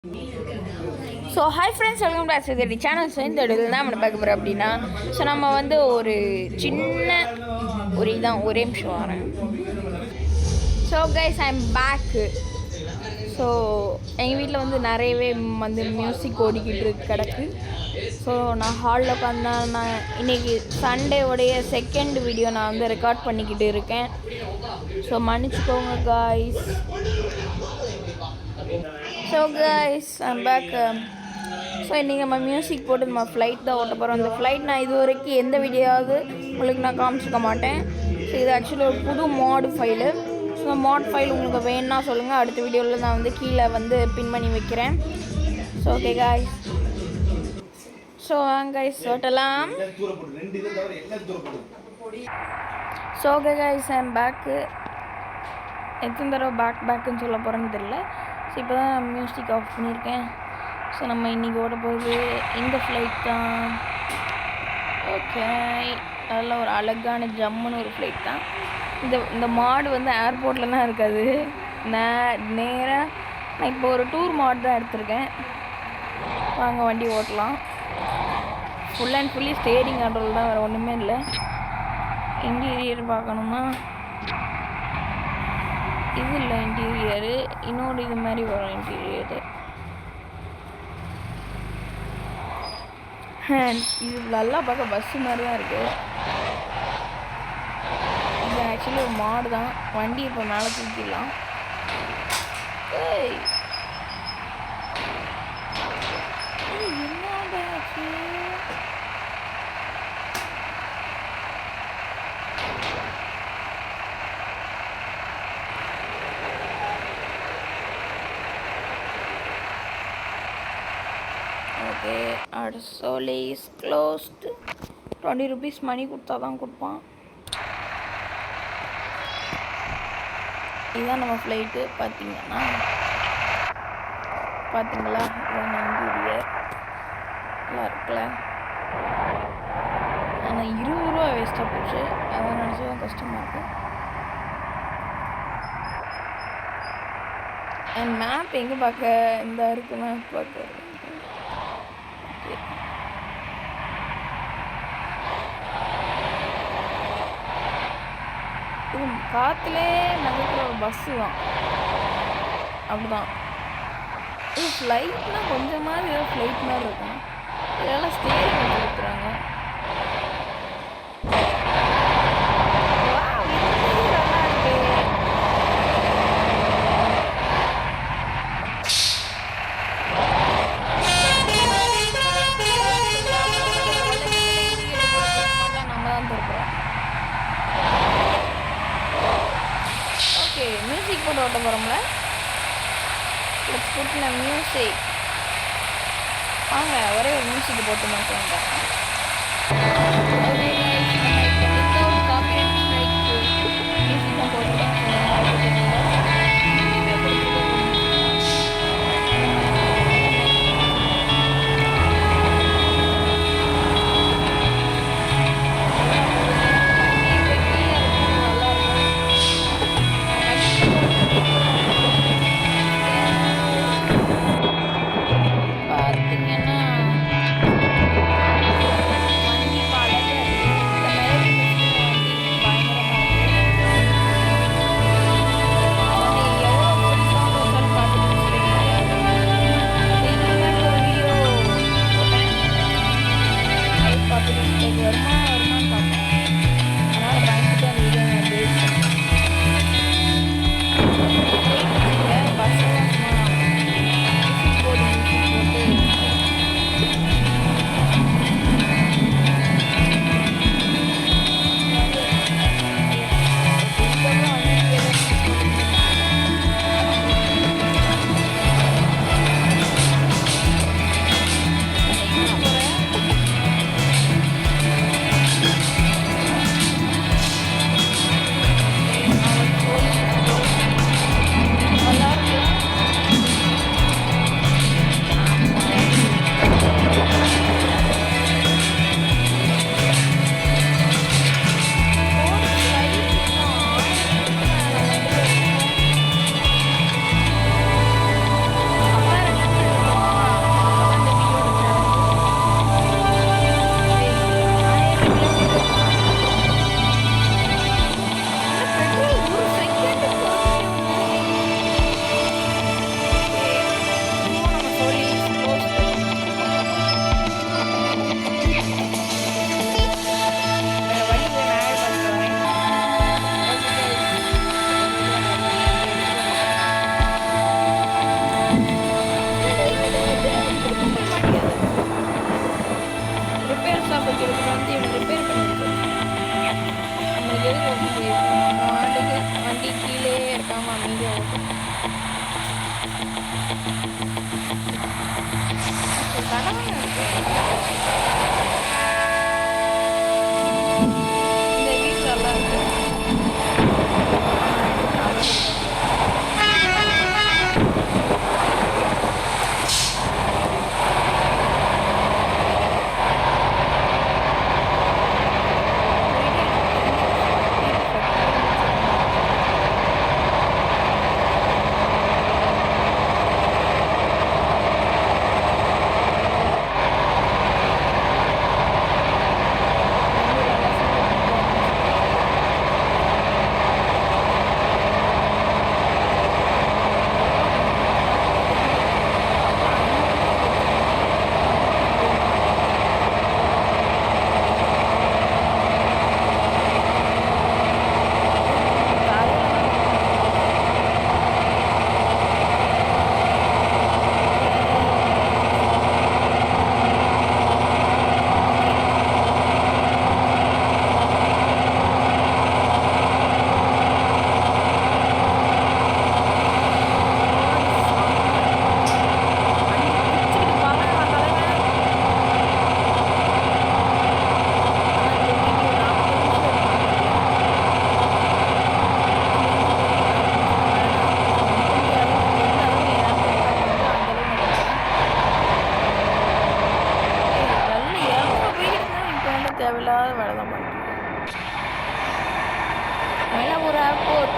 So hi friends, welcome back to the channel. So இந்த இடத்துல தான் நம்ம பார்க்க போகிறோம் அப்படின்னா, ஸோ நம்ம வந்து ஒரு சின்ன ஒரே நிமிஷம் வரேன். So guys, I am back. So எங்கள் வீட்டில் வந்து நிறையவே வந்து மியூசிக் ஓடிக்கிட்டு கிடக்கு. ஸோ நான் ஹாலில் உட்காந்து நான் இன்றைக்கி சண்டேவுடைய செகண்ட் வீடியோ நான் வந்து ரெக்கார்ட் பண்ணிக்கிட்டு இருக்கேன். ஸோ மன்னிச்சுக்கோங்க guys. So guys, I'm back. So இன்றைக்கி நம்ம மியூசிக் போட்டு நம்ம ஃப்ளைட் தான் ஓட்ட போகிறோம். அந்த ஃப்ளைட் நான் இது வரைக்கும் எந்த வீடியோவாவது உங்களுக்கு நான் காமிச்சிக்க மாட்டேன். ஸோ இது ஆக்சுவலி ஒரு புது மாடு ஃபைலு. ஸோ மாட் ஃபைல் உங்களுக்கு வேணுன்னா சொல்லுங்கள், அடுத்த வீடியோவில் நான் வந்து கீழே வந்து பின் பண்ணி வைக்கிறேன். So okay guys, so guys ஓட்டலாம். So okay guys, I'm back. எத்தனை தடவை பேக்குன்னு சொல்ல போகிறேன்னு தெரியல. ஸோ இப்போ தான் நான் மியூசிக் ஆஃப் பண்ணியிருக்கேன். ஸோ நம்ம இன்றைக்கி ஓட போகுது இந்த ஃப்ளைட் தான். ஓகே, அதெல்லாம் ஒரு அழகான ஜம்முன்னு ஒரு ஃப்ளைட் தான். இந்த மாடு வந்து ஏர்போர்ட்டில் தான் இருக்காது. நேராக நான் இப்போ ஒரு டூர் மாடு தான் எடுத்திருக்கேன். வாங்க வண்டி ஓட்டலாம். Full and fully steering control தான், வேறு ஒன்றுமே இல்லை. இன்டீரியர் பார்க்கணுமா, இது இல்லை இன்டீரியரு, இன்னொரு இது மாதிரி வரும் இன்டீரியரு. இது நல்லா பார்க்க பஸ்ஸு மாதிரி தான் இருக்குது. இது ஆக்சுவலி ஒரு மாடு தான். வண்டி இப்போ மேலே தூக்கிடலாம். என்னடாச்சு? Okay, our soul is closed. 20 rupees money கொடுத்தா தான் கொடுப்பான். இதுதான் நம்ம ஃப்ளைட்டு. பார்த்தீங்களா, இதுதான் இன்டீரியர். நல்லா இருக்குல்ல. ஆனால் 20 ரூபா வேஸ்ட்டாக போச்சு. அதை நினச்சா கஷ்டமாக இருக்கும். என் மேப் எங்கே பார்க்க, இந்த இருக்குது மேப் பார்க்க. இது காற்றுலே நகர்த்துற ஒரு பஸ்ஸு தான். அப்படிதான். இது ஃப்ளைட்னா கொஞ்சம் மாதிரி ஏதோ ஃப்ளைட் மாதிரி இருக்கும். இதெல்லாம் ஸ்டேரிங் வச்சு கொடுக்குறாங்க. மியூசிக் போட்டு ஓட்ட போகிறோம்ல. Let's put the music. வாங்க ஒரே ஒரு மியூசிக் போட்டு மாட்டோம்.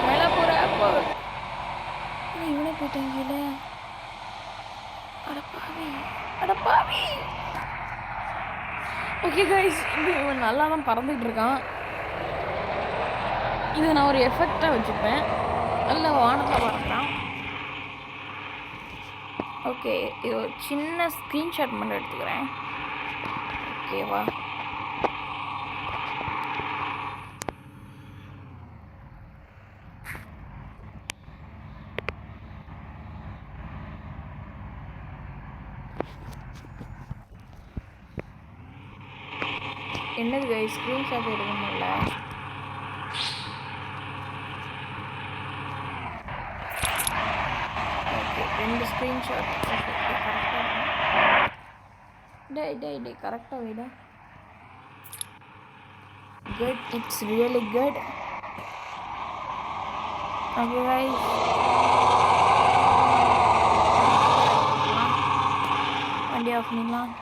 மயிலாப்பூர் ஏர்போர்ட். இவனே போயிட்டாங்கல்ல. அடப்பாவி. ஓகே கைஸ், இவன் நல்லா தான் பறந்துகிட்டு இருக்கான். இதை நான் ஒரு எஃபெக்டாக வச்சுப்பேன். நல்ல வானத்தில் பறக்கிறான். ஓகே, இது ஒரு சின்ன ஸ்க்ரீன்ஷாட் மட்டும் எடுத்துக்கிறேன். ஓகேவா? என்னது கைஸ், ஸ்க்ரீன்ஷாட் எடுக்கணும்ல? Okay, 2 screenshot. டே கரெக்டாக வைடா. Good, it's really good. Okay guys, வண்டி ஆஃப் பண்ணிக்கலாம்.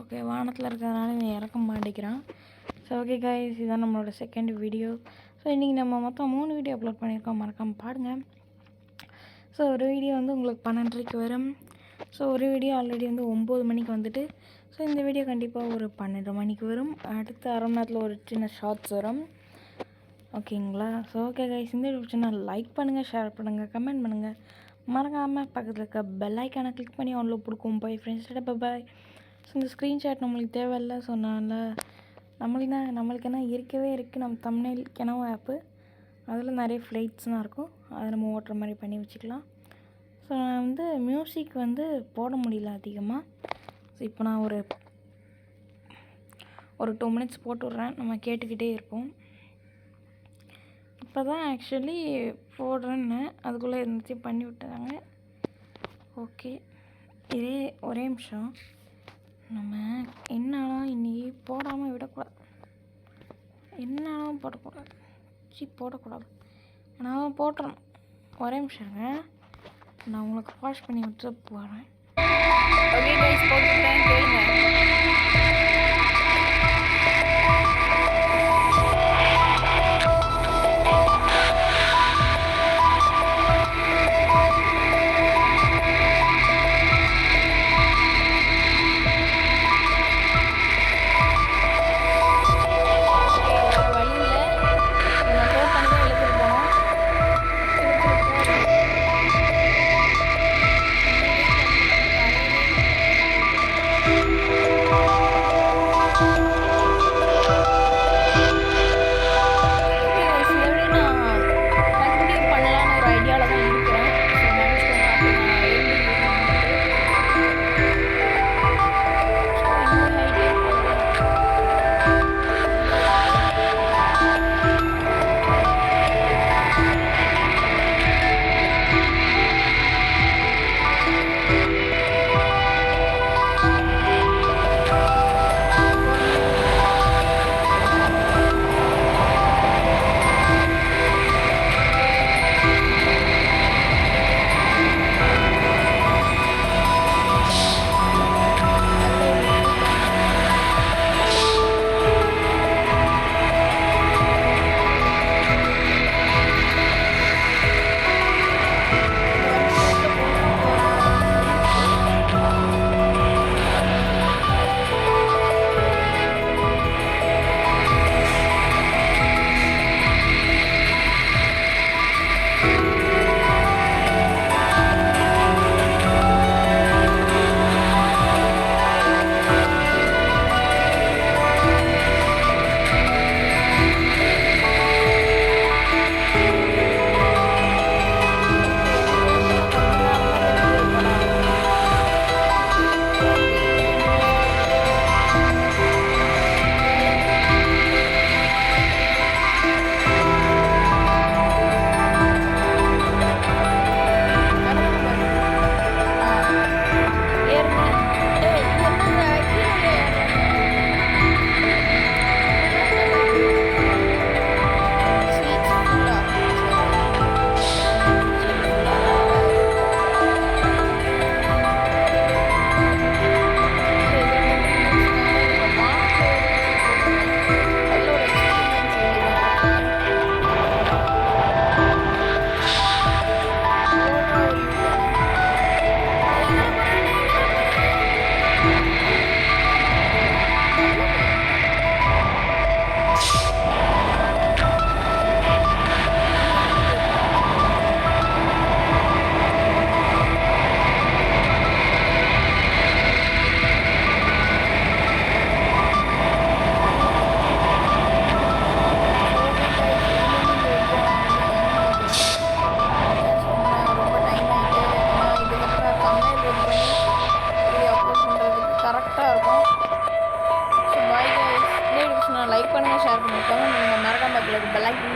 ஓகே, வானத்தில் இருக்கிறதுனால நீ இறக்க மாட்டேங்கிறான். ஸோ ஓகே கைஸ், இதுதான் நம்மளோட செகண்ட் வீடியோ. ஸோ இன்றைக்கி நம்ம மொத்தம் 3 வீடியோ அப்லோட் பண்ணியிருக்கோம். மறக்காமல் பாருங்கள். ஸோ ஒரு வீடியோ வந்து உங்களுக்கு 12:30 வரும். ஸோ ஒரு வீடியோ ஆல்ரெடி வந்து 9 மணிக்கு வந்துட்டு. ஸோ இந்த வீடியோ கண்டிப்பாக ஒரு 12 மணிக்கு வரும். அடுத்த அரை மணி நேரத்தில் ஒரு சின்ன ஷார்ட்ஸ் வரும். ஓகேங்களா? ஸோ ஓகே கைஸ், இந்த வீடியோ பிடிச்சினா லைக் பண்ணுங்கள், ஷேர் பண்ணுங்கள், கமெண்ட் பண்ணுங்கள். மறக்காமல் பக்கத்தில் இருக்க பெல் ஐக்கானை கிளிக் பண்ணி ஆன்ல கொடுக்கும். பை ஃப்ரெண்ட்ஸ், பாய். ஸோ இந்த ஸ்க்ரீன்ஷாட் நம்மளுக்கு தேவையில்லை. ஸோ நான் நம்மளுக்கு என்ன இருக்கவே இருக்குது. நம்ம தம்ப்நெயில் கெனவோ ஆப்பு, அதில் நிறைய ஃப்ளைட்ஸ்லாம் இருக்கும். அதை நம்ம ஓட்டுற மாதிரி பண்ணி வச்சுக்கலாம். ஸோ நான் வந்து மியூசிக் வந்து போட முடியல அதிகமாக. ஸோ இப்போ நான் ஒரு 2 மினிட்ஸ் போட்டு விட்றேன். நம்ம கேட்டுக்கிட்டே இருப்போம். இப்போ தான் ஆக்சுவலி போடுறேன்னு அதுக்குள்ளே இருந்துச்சு பண்ணி விட்டாங்க. ஓகே, ஒரே நிமிஷம். நம்ம என்னாலும் இன்றைக்கி போடாமல் விடக்கூடாது. என்னாலும் போடக்கூடாது. நான் போட்டுறேன். ஒரே நிமிஷங்க, நான் உங்களுக்கு வாஷ் பண்ணி விட்டு போகிறேன். ஓகே கைஸ், போட்டுட்டேன், கேளுங்க.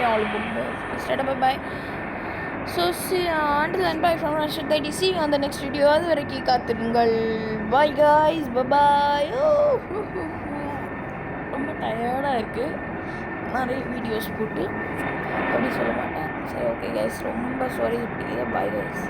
மறுபடியும் அவளுக்கு போட்டு start bye. So until then bye from Rashid Daidi. See you on the next video. அது வரைக்கும் காத்திருங்கள். Bye guys. Bye. ரொம்ப டயர்டாக இருக்குது நிறைய வீடியோஸ் போட்டு அப்படி சொல்ல மாட்டேன். சரி ஓகே கைஸ், ரொம்ப சாரி. Bye guys.